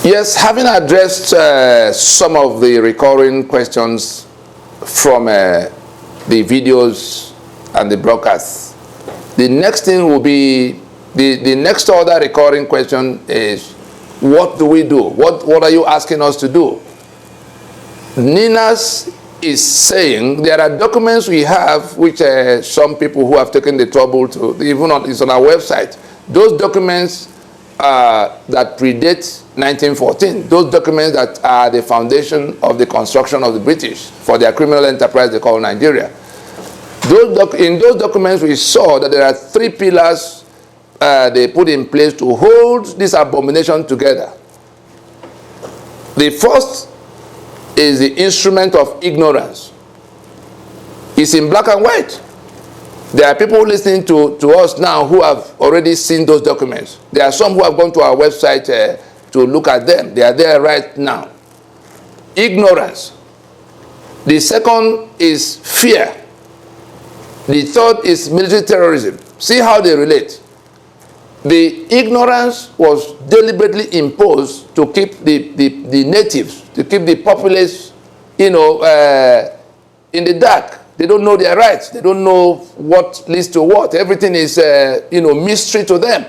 Yes, having addressed some of the recurring questions from the videos and the broadcasts, the next thing will be, the next other recurring question is, what do we do? What are you asking us to do? Ninas is saying there are documents we have which some people who have taken the trouble to, even on, it's on our website. Those documents that predate 1914, those documents that are the foundation of the construction of the British for their criminal enterprise they call Nigeria. In those documents we saw that there are 3 pillars they put in place to hold this abomination together. The first is the instrument of ignorance. It's in black and white. There are people listening to us now who have already seen those documents. There are some who have gone to our website to look at them. They are there right now. Ignorance. The second is fear. The third is military terrorism. See how they relate. The ignorance was deliberately imposed to keep the natives, to keep the populace, in the dark. They don't know their rights. They don't know what leads to what. Everything is, mystery to them.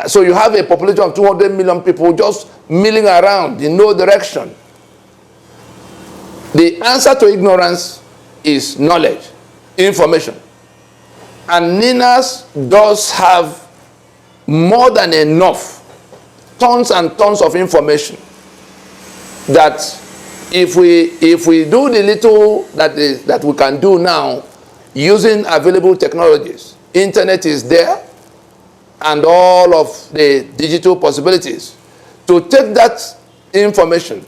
So you have a population of 200 million people just milling around in no direction. The answer to ignorance is knowledge, information. And Ninas does have more than enough, tons and tons of information that if we do the little that we can do now using available technologies, internet is there and all of the digital possibilities, to take that information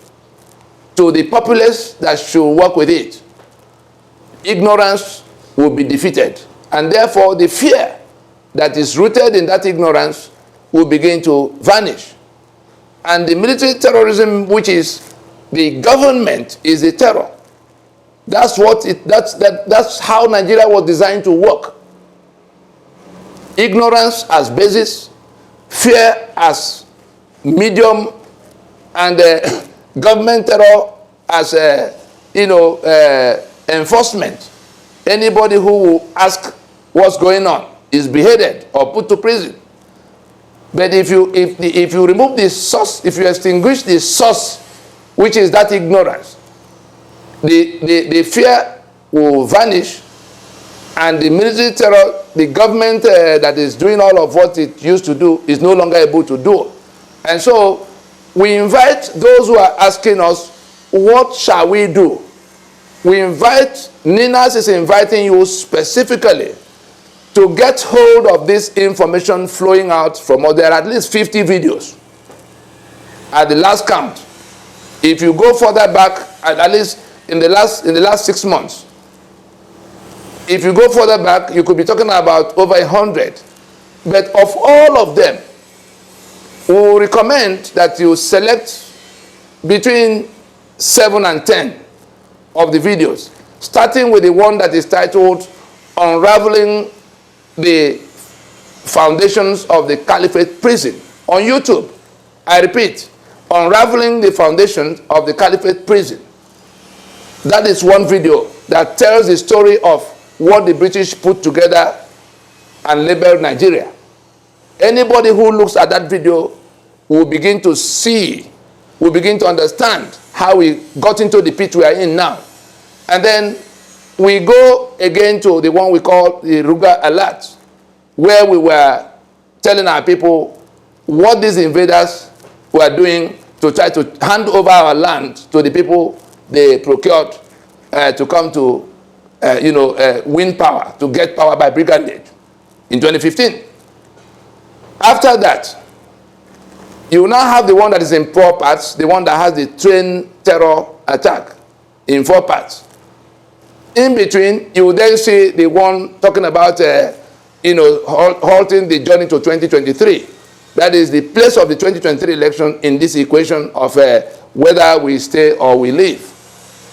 to the populace that should work with it, ignorance will be defeated. And therefore the fear that is rooted in that ignorance will begin to vanish. And the military terrorism, which is the government, is the terror. That's how Nigeria was designed to work. Ignorance as basis, fear as medium, and government terror as enforcement. Anybody who will ask what's going on is beheaded or put to prison. But if you remove the source, if you extinguish the source, which is that ignorance, the fear will vanish, and the military terror, the government that is doing all of what it used to do, is no longer able to do. And so we invite those who are asking us, what shall we do? We invite, Ninas is inviting you specifically to get hold of this information flowing out from us. There are at least 50 videos at the last count. If you go further back, at least in the last 6 months, if you go further back, you could be talking about over 100. But of all of them, we will recommend that you select between 7 and 10 of the videos, starting with the one that is titled Unraveling the Foundations of the Caliphate Prison on YouTube. I repeat, Unraveling the Foundations of the Caliphate Prison. That is one video that tells the story of what the British put together and labeled Nigeria. Anybody who looks at that video will begin to see, will begin to understand how we got into the pit we are in now. And then we go again to the one we call the Ruga Alert, where we were telling our people what these invaders were doing to try to hand over our land to the people they procured to come to, win power, to get power by brigandage in 2015. After that, you now have the one that is in 4 parts, the one that has the train terror attack in 4 parts. In between, you will then see the one talking about, halting the journey to 2023. That is the place of the 2023 election in this equation of whether we stay or we leave.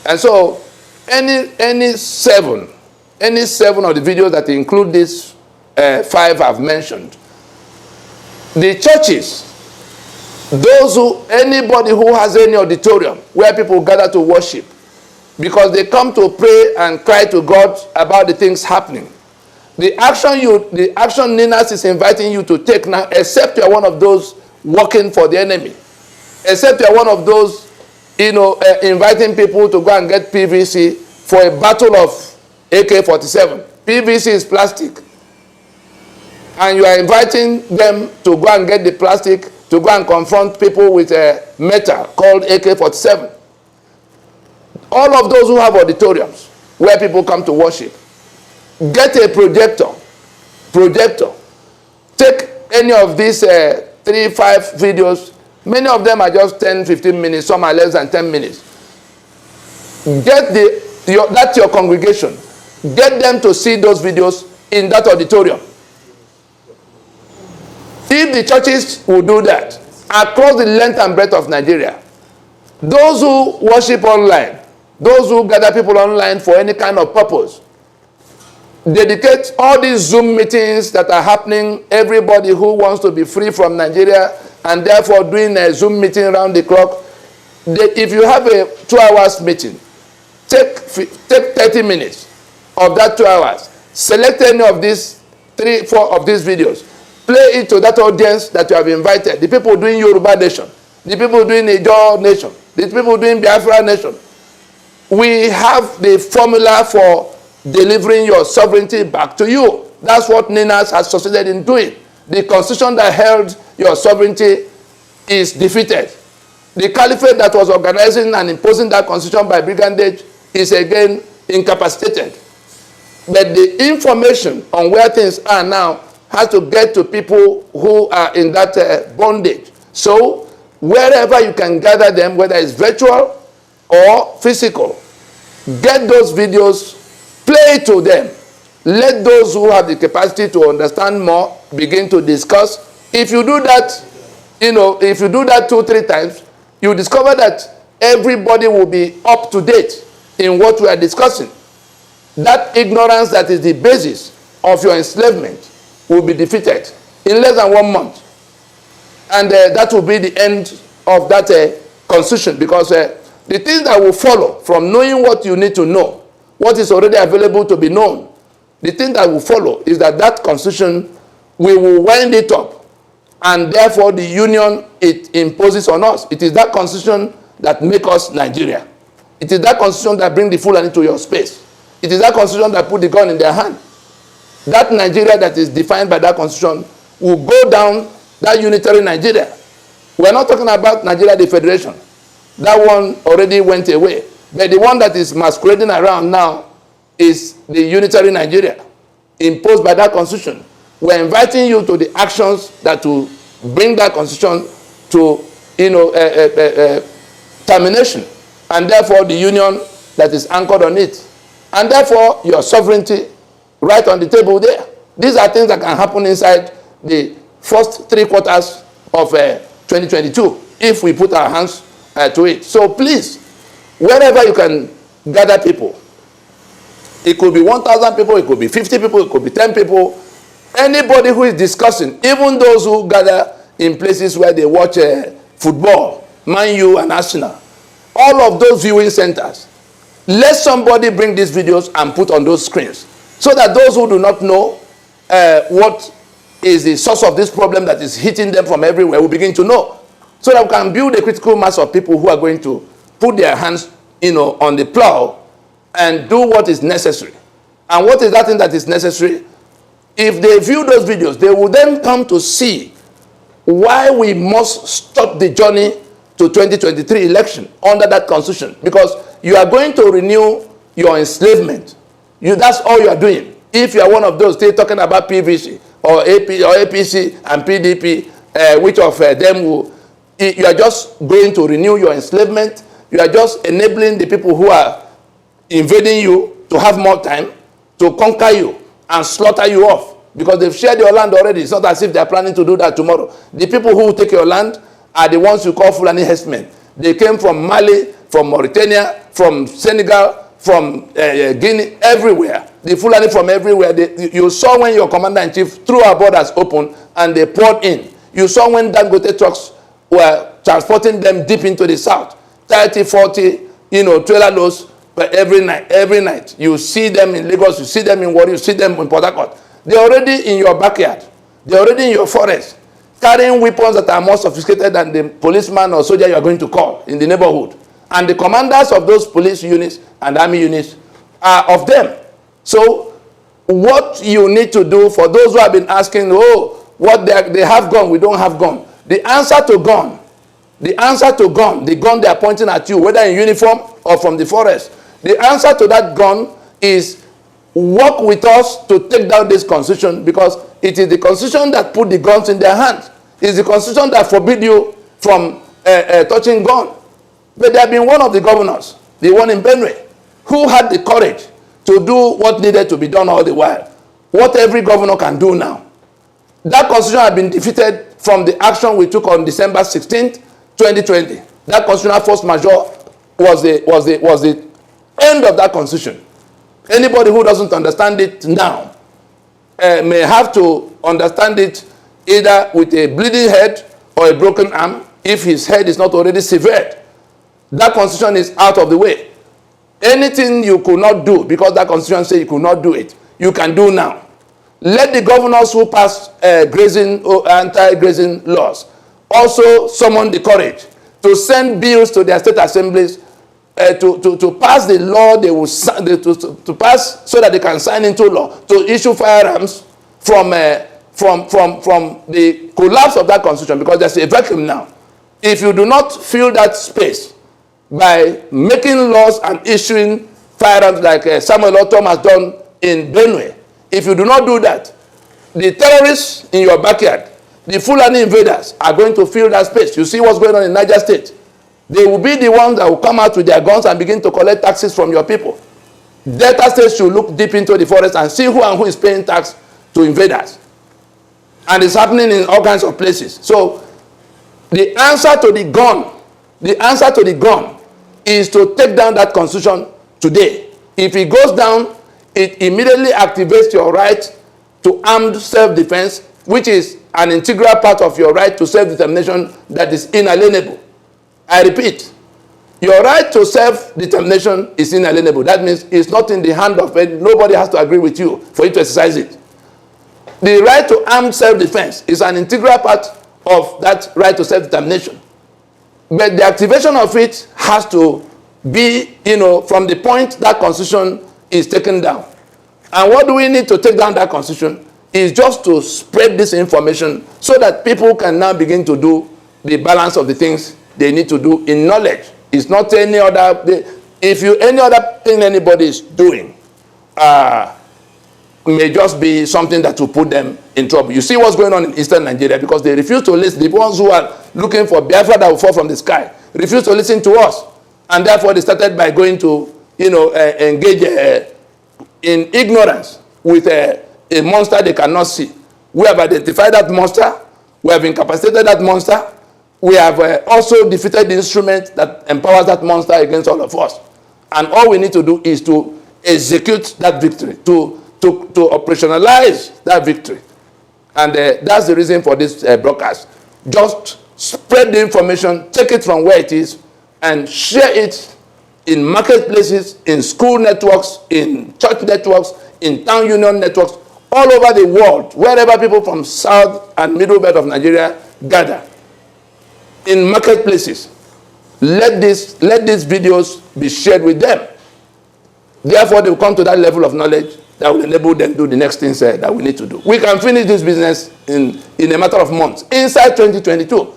And so, any 7 of the videos that include these 5 I've mentioned, the churches Anybody who has any auditorium where people gather to worship, because they come to pray and cry to God about the things happening. The action Ninas is inviting you to take now, except you are one of those working for the enemy, except you are one of those, inviting people to go and get PVC for a battle of AK-47. PVC is plastic. And you are inviting them to go and get the plastic to go and confront people with a metal called AK-47. All of those who have auditoriums where people come to worship, get a projector. Take any of these 3-5 videos. Many of them are just 10-15 minutes. Some are less than 10 minutes. Get that's your congregation. Get them to see those videos in that auditorium. If the churches will do that across the length and breadth of Nigeria, those who worship online, those who gather people online for any kind of purpose, dedicate all these Zoom meetings that are happening, everybody who wants to be free from Nigeria and therefore doing a Zoom meeting around the clock. If you have a 2 hours meeting, take 30 minutes of that 2 hours. Select any of these 3-4 of these videos. Play it to that audience that you have invited. The people doing Yoruba Nation, the people doing Ijaw Nation, the people doing Biafra Nation. We have the formula for delivering your sovereignty back to you. That's what Ninas has succeeded in doing. The constitution that held your sovereignty is defeated. The caliphate that was organizing and imposing that constitution by brigandage is again incapacitated. But the information on where things are now has to get to people who are in that bondage. So wherever you can gather them, whether it's virtual or physical, get those videos, play to them. Let those who have the capacity to understand more begin to discuss. If you do that, if you do that 2-3 times, you discover that everybody will be up to date in what we are discussing. That ignorance that is the basis of your enslavement will be defeated in less than 1 month. And that will be the end of that constitution, because the things that will follow from knowing what you need to know, what is already available to be known, the thing that will follow is that constitution, we will wind it up, and therefore the union it imposes on us. It is that constitution that makes us Nigeria. It is that constitution that brings the Fulani to your space. It is that constitution that put the gun in their hand. That Nigeria that is defined by that constitution will go down, that unitary Nigeria. We're not talking about Nigeria the Federation. That one already went away. But the one that is masquerading around now is the unitary Nigeria imposed by that constitution. We're inviting you to the actions that will bring that constitution to termination, and therefore the union that is anchored on it, and therefore your sovereignty right on the table there. These are things that can happen inside the first 3 quarters of 2022 if we put our hands to it. So please, wherever you can gather people, it could be 1,000 people, it could be 50 people, it could be 10 people, anybody who is discussing, even those who gather in places where they watch football, Man U and Arsenal, all of those viewing centers, let somebody bring these videos and put on those screens, so that those who do not know what is the source of this problem that is hitting them from everywhere will begin to know, so that we can build a critical mass of people who are going to put their hands on the plow and do what is necessary. And what is that thing that is necessary? If they view those videos, they will then come to see why we must stop the journey to 2023 election under that constitution. Because you are going to renew your enslavement. That's all you are doing. If you are one of those still talking about PVC or APC and PDP, which of them will, you are just going to renew your enslavement. You are just enabling the people who are invading you to have more time to conquer you and slaughter you off, because they've shared your land already. It's not as if they're planning to do that tomorrow. The people who will take your land are the ones you call Fulani herdsmen. They came from Mali, from Mauritania, from Senegal, from Guinea, everywhere. The Fulani from everywhere. You saw when your commander-in-chief threw our borders open and they poured in. You saw when Dangote trucks were transporting them deep into the south. 30, 40, trailer loads every night. You see them in Lagos, you see them in Warri, you see them in Port Harcourt. They're already in your backyard. They're already in your forest, carrying weapons that are more sophisticated than the policeman or soldier you are going to call in the neighborhood. And the commanders of those police units and army units are of them. So what you need to do, for those who have been asking, what they have gun, we don't have gun. The answer to gun, the gun they are pointing at you, whether in uniform or from the forest, the answer to that gun is work with us to take down this constitution, because it is the constitution that put the guns in their hands. It's the constitution that forbid you from touching gun. But there have been one of the governors, the one in Benue, who had the courage to do what needed to be done all the while. What every governor can do now. That constitution had been defeated from the action we took on December 16th, 2020. That constitutional force majeure was the end of that constitution. Anybody who doesn't understand it now may have to understand it either with a bleeding head or a broken arm, if his head is not already severed. That constitution is out of the way. Anything you could not do, because that constitution says you could not do it, you can do now. Let the governors who pass grazing or anti-grazing laws also summon the courage to send bills to their state assemblies to pass the law they will to pass, so that they can sign into law to issue firearms from the collapse of that constitution, because there's a vacuum now. If you do not fill that space by making laws and issuing firearms like Samuel Otom has done in Benue, if you do not do that, the terrorists in your backyard, the Fulani invaders, are going to fill that space. You see what's going on in Niger State. They will be the ones that will come out with their guns and begin to collect taxes from your people. Delta State should look deep into the forest and see who and who is paying tax to invaders. And it's happening in all kinds of places. So the answer to the gun is to take down that constitution today. If it goes down, it immediately activates your right to armed self-defense, which is an integral part of your right to self-determination that is inalienable. I repeat, your right to self-determination is inalienable. That means it's not in the hand of nobody has to agree with you for you to exercise it. The right to armed self-defense is an integral part of that right to self-determination. But the activation of it has to be, from the point that constitution is taken down. And what do we need to take down that constitution is just to spread this information so that people can now begin to do the balance of the things they need to do in knowledge. It's not any other, any other thing anybody is doing may just be something that will put them in trouble. You see what's going on in eastern Nigeria, because they refuse to listen. The ones who are looking for Biafra that will fall from the sky refuse to listen to us. And therefore they started by going to, engage in ignorance with a monster they cannot see. We have identified that monster. We have incapacitated that monster. We have also defeated the instrument that empowers that monster against all of us. And all we need to do is to execute that victory, to operationalize that victory. And that's the reason for this broadcast. Just spread the information, take it from where it is, and share it in marketplaces, in school networks, in church networks, in town union networks, all over the world, wherever people from south and middle belt of Nigeria gather. In marketplaces, let these videos be shared with them. Therefore, they will come to that level of knowledge that will enable them to do the next things that we need to do. We can finish this business in a matter of months. Inside 2022,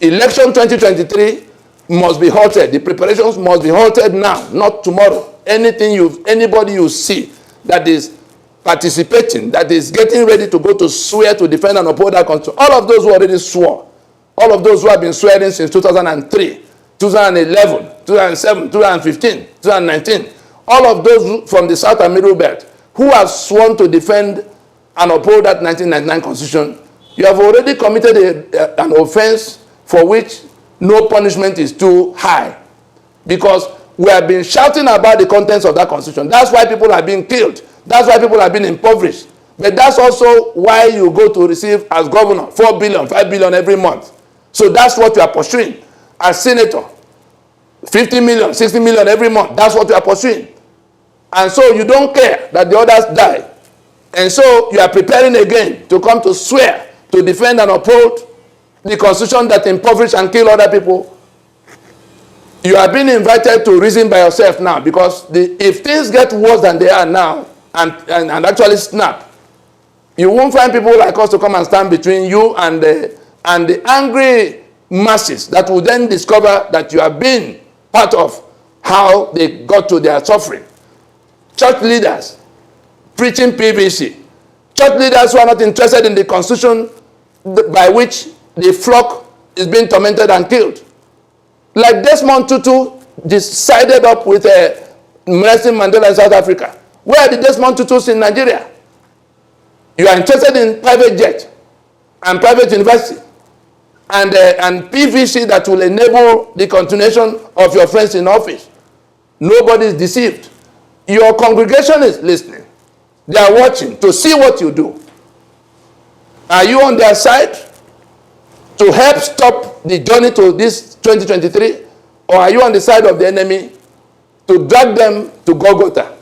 election 2023 must be halted. The preparations must be halted now, not tomorrow. Anybody you see that is participating, that is getting ready to go to swear to defend and uphold that country, all of those who already swore, all of those who have been swearing since 2003, 2011, 2007, 2015, 2019, all of those from the South and Middle Belt who have sworn to defend and uphold that 1999 Constitution, you have already committed an offense for which no punishment is too high. Because we have been shouting about the contents of that Constitution. That's why people are being killed. That's why people are being impoverished. But that's also why you go to receive as governor 4 billion, 5 billion every month. So that's what you are pursuing as senator. 50 million, 60 million every month. That's what you are pursuing. And so you don't care that the others die. And so you are preparing again to come to swear to defend and uphold the constitution that impoverish and kill other people. You are being invited to reason by yourself now, because if things get worse than they are now and actually snap, you won't find people like us to come and stand between you and the angry masses that will then discover that you have been part of how they got to their suffering. Church leaders preaching PVC. Church leaders who are not interested in the constitution by which the flock is being tormented and killed. Like Desmond Tutu decided up with Nelson Mandela in South Africa. Where are the Desmond Tutus in Nigeria? You are interested in private jet and private university and PVC that will enable the continuation of your friends in office. Nobody is deceived. Your congregation is listening. They are watching to see what you do. Are you on their side to help stop the journey to this 2023? Or are you on the side of the enemy to drag them to Golgotha?